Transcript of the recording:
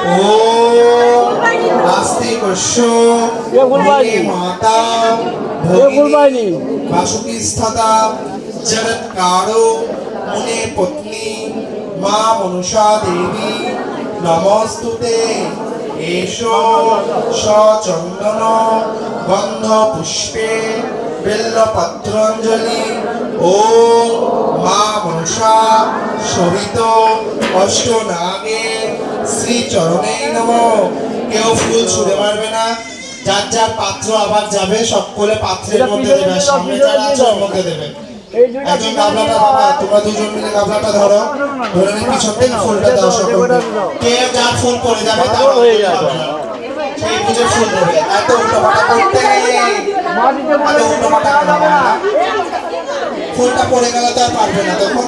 ओम नास्तिकस्य माता भगिनी वासुकी स्थाता जगत्कारो मुने पत्नी मां मनुषा देवी नमस्तुते एषो सचंदन गंध पुष्पे बेल्लपत्रांजलि ओम मां मनुषा सहित अष्टनागे श्री चरणे नमः। কেউ ফুল ছুঁড়ে মারবে না, যার যার পাত্র আবার যাবে সকলে পাত্রের মধ্যে দেবে, সামনে যারা আছে ওর মধ্যে দেবে। একজন গাবলাটা বাবা, তোমরা দুজন মিলে গাবলাটা ধরো, ধরে নিয়ে পিছন থেকে ফুলটা দাও সকলকে। কে যার ফুল পড়ে যাবে তার হয়ে যাবে, সেই বুঝে ফুল দেবে। এত উল্টোপাল্টা করতে এত উল্টোপাল্টা হবে না, ফুলটা পড়ে গেলে তো আর পারবে না তখন।